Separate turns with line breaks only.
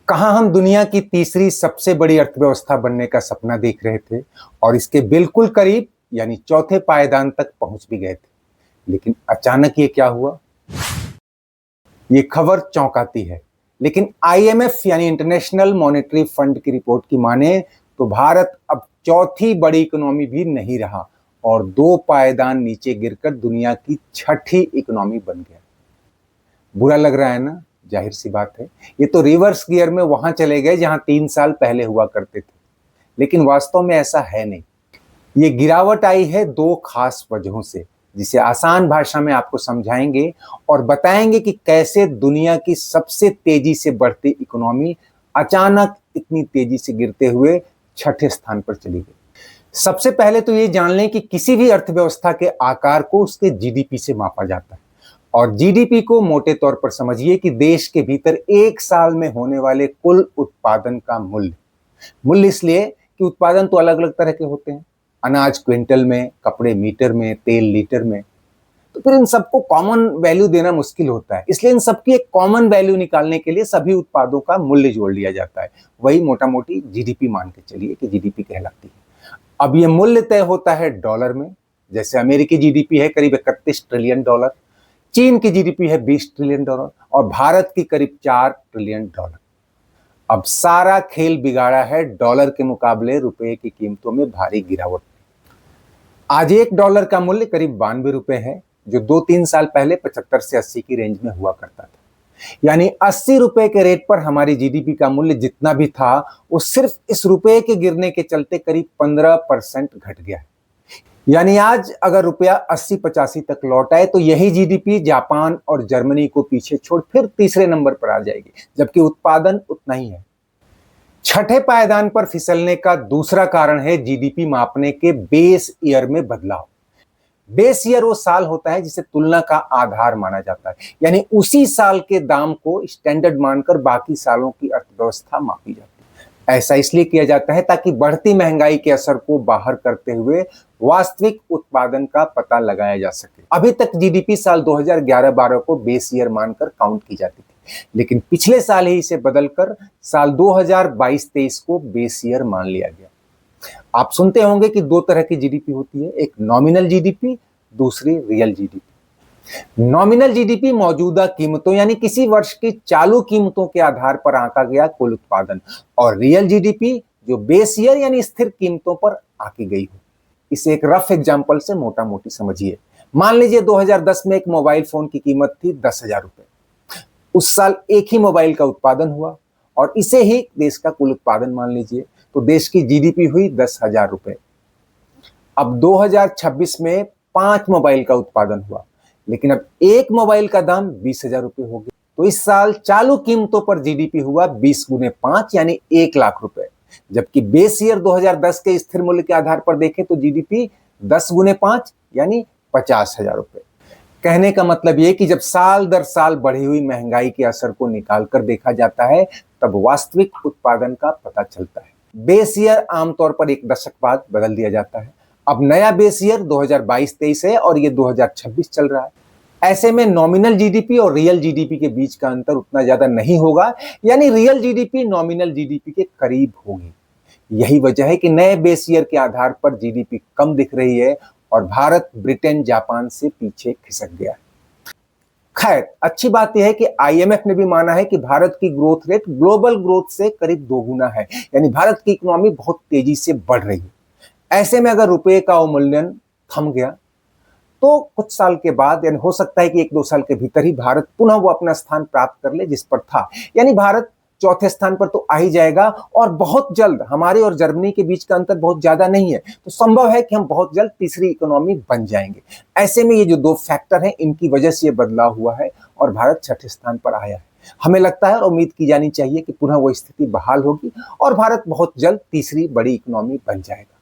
कहाँ हम दुनिया की तीसरी सबसे बड़ी अर्थव्यवस्था बनने का सपना देख रहे थे और इसके बिल्कुल करीब यानी चौथे पायदान तक पहुंच भी गए थे। लेकिन अचानक ये क्या हुआ? ये खबर चौंकाती है। लेकिन आईएमएफ यानी इंटरनेशनल मॉनेटरी फंड की रिपोर्ट की माने तो भारत अब चौथी बड़ी इकोनॉमी भी नहीं रहा और दो पायदान नीचे गिरकर दुनिया की छठी इकोनॉमी बन गया। बुरा लग रहा है ना? जाहिर सी बात है। ये तो रिवर्स गियर में वहां चले गए जहां 3 साल पहले हुआ करते थे। लेकिन वास्तव में ऐसा है नहीं। ये गिरावट आई है दो खास वजहों से, जिसे आसान भाषा में आपको समझाएंगे और बताएंगे कि कैसे दुनिया की सबसे तेजी से बढ़ती इकोनॉमी अचानक इतनी तेजी से गिरते हुए छठे स्थान पर चली गई। सबसे पहले तो ये जान लें कि किसी भी अर्थव्यवस्था के आकार को उसके जीडीपी से मापा जाता है। और जीडीपी को मोटे तौर पर समझिए कि देश के भीतर एक साल में होने वाले कुल उत्पादन का मूल्य। मूल्य इसलिए कि उत्पादन तो अलग अलग तरह के होते हैं, अनाज क्विंटल में, कपड़े मीटर में, तेल लीटर में। तो फिर इन सबको कॉमन वैल्यू देना मुश्किल होता है, इसलिए इन सबकी एक कॉमन वैल्यू निकालने के लिए सभी उत्पादों का मूल्य जोड़ लिया जाता है। वही मोटा मोटी जीडीपी मान के चलिए कि जीडीपी कहलाती है। अब ये मूल्य तय होता है डॉलर में। जैसे अमेरिकी जीडीपी है करीब 31 ट्रिलियन डॉलर, चीन की जीडीपी है 20 ट्रिलियन डॉलर और भारत की करीब 4 ट्रिलियन डॉलर। अब सारा खेल बिगाड़ा है डॉलर के मुकाबले रुपए की कीमतों में भारी गिरावट। आज $1 का मूल्य करीब 92 रुपए है, जो 2-3 साल पहले 75 से 80 की रेंज में हुआ करता था। यानी 80 रुपए के रेट पर हमारी जीडीपी का मूल्य जितना भी था वो सिर्फ इस रुपए के गिरने के चलते करीब 15% घट गया है। यानी आज अगर रुपया 80-85 तक लौट आए तो यही जीडीपी जापान और जर्मनी को पीछे छोड़ फिर तीसरे नंबर पर आ जाएगी, जबकि उत्पादन उतना ही है। छठे पायदान पर फिसलने का दूसरा कारण है जीडीपी मापने के बेस ईयर में बदलाव। बेस ईयर वो साल होता है जिसे तुलना का आधार माना जाता है, यानी उसी साल के दाम को स्टैंडर्ड मानकर बाकी सालों की अर्थव्यवस्था मापी जाती है। ऐसा इसलिए किया जाता है ताकि बढ़ती महंगाई के असर को बाहर करते हुए वास्तविक उत्पादन का पता लगाया जा सके। अभी तक जीडीपी साल 2011-12 को बेस ईयर मानकर काउंट की जाती थी, लेकिन पिछले साल ही इसे बदलकर साल 2022-23 को बेस ईयर मान लिया गया। आप सुनते होंगे कि दो तरह की जीडीपी होती है, एक नॉमिनल जीडीपी, दूसरी रियल जीडीपी। नॉमिनल जीडीपी मौजूदा कीमतों यानी किसी वर्ष की चालू कीमतों के आधार पर आंका गया कुल उत्पादन, और रियल जीडीपी जो बेस ईयर यानी स्थिर कीमतों पर आंकी गई हो। इसे एक रफ एग्जांपल से मोटा मोटी समझिए। मान लीजिए 2010 में एक मोबाइल फोन की कीमत थी 10,000 रुपए। उस साल एक ही मोबाइल का उत्पादन हुआ और इसे ही देश का कुल उत्पादन मान लीजिए, तो देश की जीडीपी हुई 10,000 रुपए। अब 2026 में 5 मोबाइल का उत्पादन हुआ, लेकिन अब एक मोबाइल का दाम 20,000 रुपए हो गया। तो इस साल चालू कीमतों पर जीडीपी हुआ 20 गुने 5 यानी 1 लाख रुपए, जबकि बेस ईयर 2010 के स्थिर मूल्य के आधार पर देखें तो जीडीपी 10 गुने 5 यानी 50,000 रुपए। कहने का मतलब यह कि जब साल दर साल बढ़ी हुई महंगाई के असर को निकालकर देखा जाता है तब वास्तविक उत्पादन का पता चलता है। बेस ईयर आमतौर पर एक दशक बाद बदल दिया जाता है। अब नया बेस ईयर 2022-23 है और ये 2026 चल रहा है। ऐसे में नॉमिनल जीडीपी और रियल जीडीपी के बीच का अंतर उतना ज्यादा नहीं होगा, यानी रियल जीडीपी नॉमिनल जीडीपी के करीब होगी। यही वजह है कि नए बेस ईयर के आधार पर जीडीपी कम दिख रही है और भारत ब्रिटेन जापान से पीछे खिसक गया है। खैर, अच्छी बात यह है कि आईएमएफ ने भी माना है कि भारत की ग्रोथ रेट ग्लोबल ग्रोथ से करीब 2 गुना है, यानी भारत की इकोनॉमी बहुत तेजी से बढ़ रही है। ऐसे में अगर रुपए का अवमूल्यन थम गया तो कुछ साल के बाद, यानी हो सकता है कि 1-2 साल के भीतर ही भारत पुनः वो अपना स्थान प्राप्त कर ले जिस पर था, यानी भारत चौथे स्थान पर तो आ ही जाएगा और बहुत जल्द हमारे और जर्मनी के बीच का अंतर बहुत ज्यादा नहीं है, तो संभव है कि हम बहुत जल्द तीसरी इकोनॉमी बन जाएंगे। ऐसे में ये जो दो फैक्टर हैं इनकी वजह से ये बदलाव हुआ है और भारत छठे स्थान पर आया है। हमें लगता है और उम्मीद की जानी चाहिए कि पुनः वो स्थिति बहाल होगी और भारत बहुत जल्द तीसरी बड़ी इकोनॉमी बन जाएगा।